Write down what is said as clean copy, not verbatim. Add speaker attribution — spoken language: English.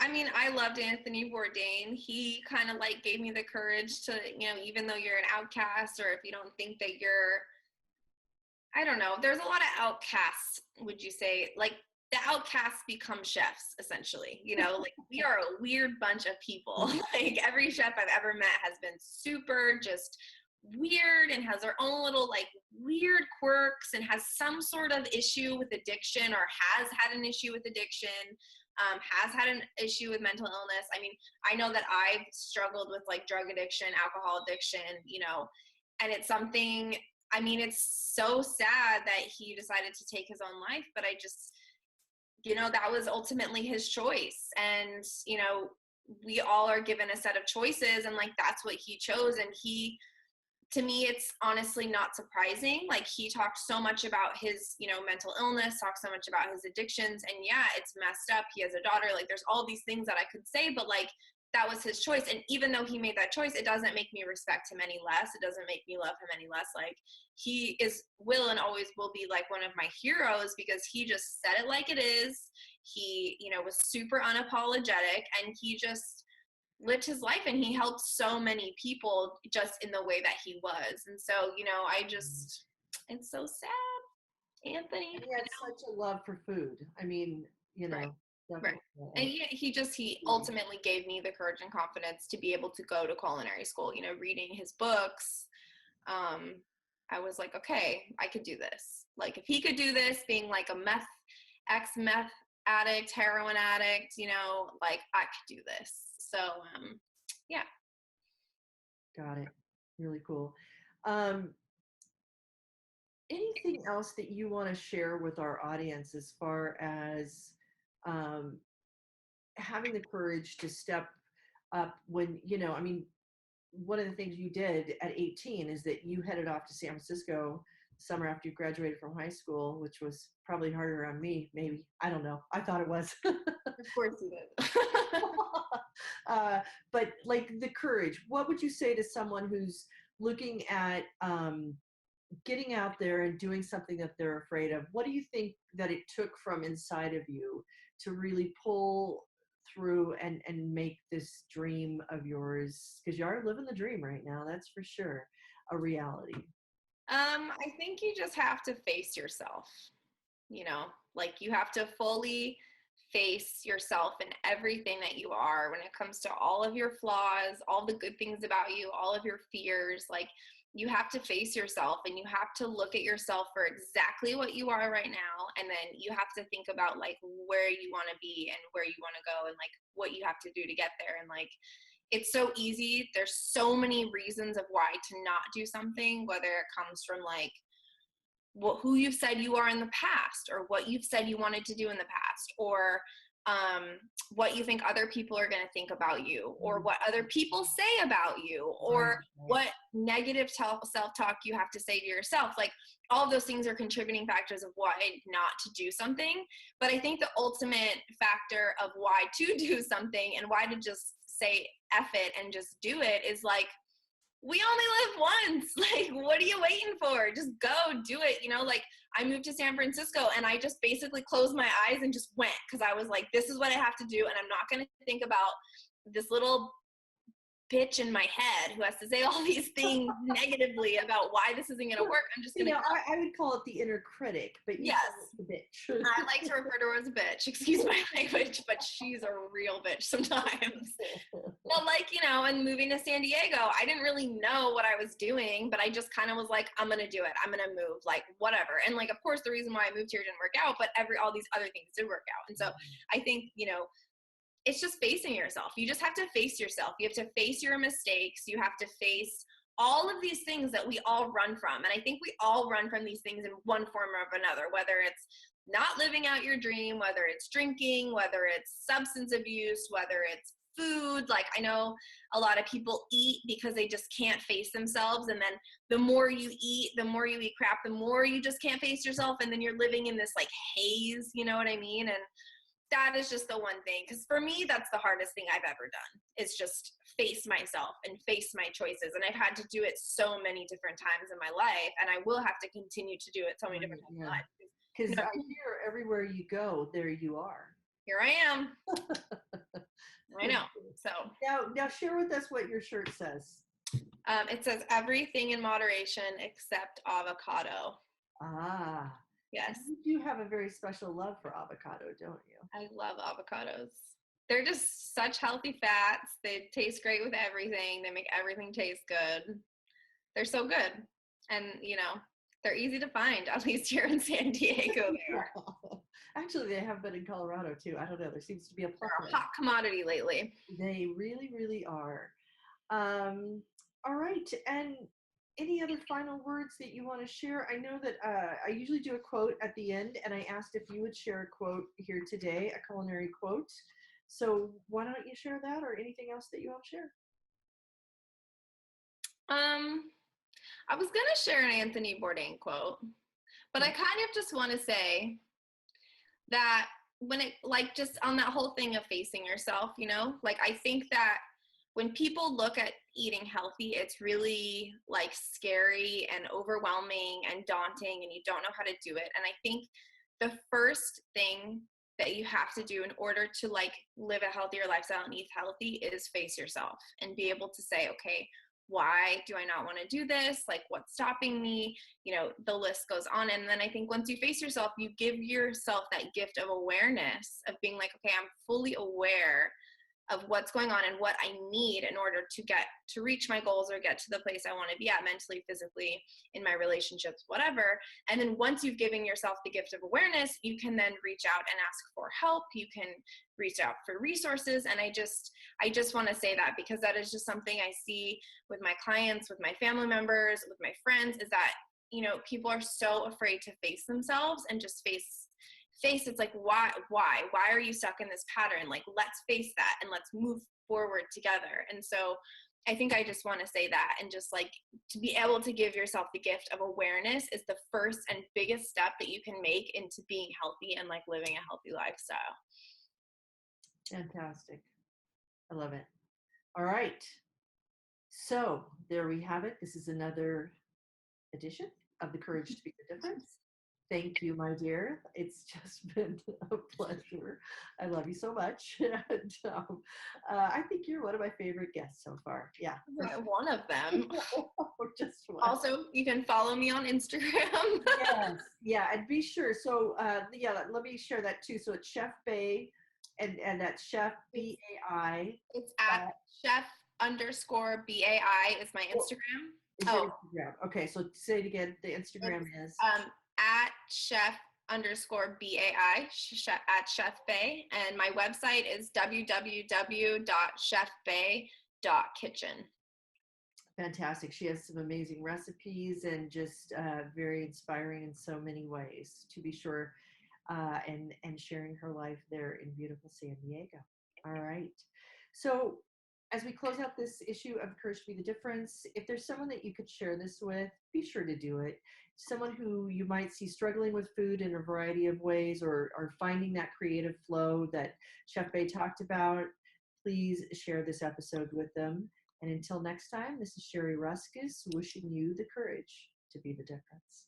Speaker 1: I mean, I loved Anthony Bourdain. He kind of like gave me the courage to, even though you're an outcast, or if you don't think that you're, I don't know, there's a lot of outcasts, would you say? Like the outcasts become chefs, essentially. Like we are a weird bunch of people. Like every chef I've ever met has been super just weird and has their own little like weird quirks and has some sort of issue with addiction or has had an issue with addiction, has had an issue with mental illness. I mean, I know that I've struggled with like drug addiction, alcohol addiction, and it's something, I mean, it's so sad that he decided to take his own life, but I just, that was ultimately his choice. And, we all are given a set of choices, and like, that's what he chose. And to me, it's honestly not surprising. Like he talked so much about his, mental illness, talked so much about his addictions, and yeah, it's messed up. He has a daughter. Like there's all these things that I could say, but like, that was his choice. And even though he made that choice, it doesn't make me respect him any less. It doesn't make me love him any less. Like he will and always will be like one of my heroes, because he just said it like it is. He, was super unapologetic, and he just lived his life, and he helped so many people just in the way that he was. And so, it's so sad, Anthony.
Speaker 2: He had such a love for food. I mean,
Speaker 1: Right. Right.
Speaker 2: definitely.
Speaker 1: And he ultimately gave me the courage and confidence to be able to go to culinary school. Reading his books, I was like, okay, I could do this. Like if he could do this, being like a ex-meth addict, heroin addict, like I could do this. So, yeah.
Speaker 2: Got it. Really cool. Anything else that you want to share with our audience as far as having the courage to step up when, I mean, one of the things you did at 18 is that you headed off to San Francisco summer after you graduated from high school, which was probably harder on me, maybe. I don't know. I thought it was.
Speaker 1: Of course you did.
Speaker 2: But like the courage, what would you say to someone who's looking at getting out there and doing something that they're afraid of? What do you think that it took from inside of you to really pull through and make this dream of yours, because you are living the dream right now, that's for sure, a reality?
Speaker 1: I think you just have to face yourself, like you have to fully face yourself and everything that you are when it comes to all of your flaws, all the good things about you, all of your fears. Like you have to face yourself, and you have to look at yourself for exactly what you are right now. And then you have to think about like where you want to be and where you want to go, and like what you have to do to get there. And like, it's so easy. There's so many reasons of why to not do something, whether it comes from like who you've said you are in the past, or what you've said you wanted to do in the past, or what you think other people are going to think about you, or what other people say about you, or what negative self-talk you have to say to yourself. Like all of those things are contributing factors of why not to do something. But I think the ultimate factor of why to do something and why to just say F it and just do it is like, we only live once. Like, what are you waiting for? Just go do it. Like I moved to San Francisco, and I just basically closed my eyes and just went, because I was like, this is what I have to do. And I'm not going to think about this little bitch in my head who has to say all these things negatively about why this isn't going to work. I'm just going to
Speaker 2: I would call it the inner critic, but you
Speaker 1: yes,
Speaker 2: call it the bitch.
Speaker 1: I like to refer to her as a bitch, excuse my language, but she's a real bitch sometimes. Well, like, and moving to San Diego, I didn't really know what I was doing, but I just kind of was like, I'm going to do it. I'm going to move, like, whatever. And like, of course, the reason why I moved here didn't work out, but all these other things did work out. And so I think, it's just facing yourself. You just have to face yourself. You have to face your mistakes. You have to face all of these things that we all run from. And I think we all run from these things in one form or another, whether it's not living out your dream, whether it's drinking, whether it's substance abuse, whether it's food. Like I know a lot of people eat because they just can't face themselves. And then the more you eat crap, the more you just can't face yourself. And then you're living in this like haze, you know what I mean? And that is just the one thing. Because for me, that's the hardest thing I've ever done, is just face myself and face my choices. And I've had to do it so many different times in my life. And I will have to continue to do it so many different times in my life.
Speaker 2: Because I hear everywhere you go, there you are.
Speaker 1: Here I am. I know. So
Speaker 2: Now share with us what your shirt says.
Speaker 1: it says everything in moderation except avocado.
Speaker 2: Ah,
Speaker 1: Yes,
Speaker 2: you do have a very special love for avocado, don't you?
Speaker 1: I love avocados. They're just such healthy fats. They taste great with everything. They make everything taste good. They're so good. And, they're easy to find, at least here in San Diego. They are.
Speaker 2: Actually, they have been in Colorado too. I don't know. There seems to be a
Speaker 1: They're
Speaker 2: plethora.
Speaker 1: a hot commodity lately.
Speaker 2: They really, really are. All right. And any other final words that you want to share? I know that I usually do a quote at the end, and I asked if you would share a quote here today, a culinary quote. So why don't you share that, or anything else that you want to share?
Speaker 1: I was going to share an Anthony Bourdain quote, but I kind of just want to say that when it, like, just on that whole thing of facing yourself, like, I think that when people look at eating healthy, it's really like scary and overwhelming and daunting, and you don't know how to do it. And I think the first thing that you have to do in order to like live a healthier lifestyle and eat healthy is face yourself and be able to say, okay, why do I not want to do this? Like, what's stopping me? The list goes on. And then I think once you face yourself, you give yourself that gift of awareness of being like, okay, I'm fully aware of what's going on and what I need in order to reach my goals or get to the place I want to be at mentally, physically, in my relationships, whatever. And then once you've given yourself the gift of awareness, you can then reach out and ask for help. You can reach out for resources. And I just want to say that because that is just something I see with my clients, with my family members, with my friends, is that, people are so afraid to face themselves and just face it's like, why are you stuck in this pattern? Like, let's face that and let's move forward together. And so I think I just want to say that, and just like to be able to give yourself the gift of awareness is the first and biggest step that you can make into being healthy and like living a healthy lifestyle.
Speaker 2: Fantastic. I love it. All right. So there we have it. This is another edition of The Courage to Be the Difference. Thank you, my dear. It's just been a pleasure. I love you so much. And, I think you're one of my favorite guests so far. Yeah.
Speaker 1: Sure. One of them.
Speaker 2: Just one.
Speaker 1: Also, you can follow me on Instagram.
Speaker 2: Yes. Yeah. And be sure. So, let me share that too. So it's Chef Bai, and that's Chef BAI.
Speaker 1: It's at chef_BAI is my Instagram.
Speaker 2: Is your Instagram. Okay. So say it again. The Instagram is
Speaker 1: at chef_BAI, at Chef Bai, and my website is www.chefbai.kitchen.
Speaker 2: Fantastic. She has some amazing recipes and just very inspiring in so many ways, to be sure, and sharing her life there in beautiful San Diego. All right. So as we close out this issue of Courage to Be the Difference, if there's someone that you could share this with, be sure to do it. Someone who you might see struggling with food in a variety of ways, or finding that creative flow that Chef Bai talked about, please share this episode with them. And until next time, this is Sherry Ruskis wishing you the courage to be the difference.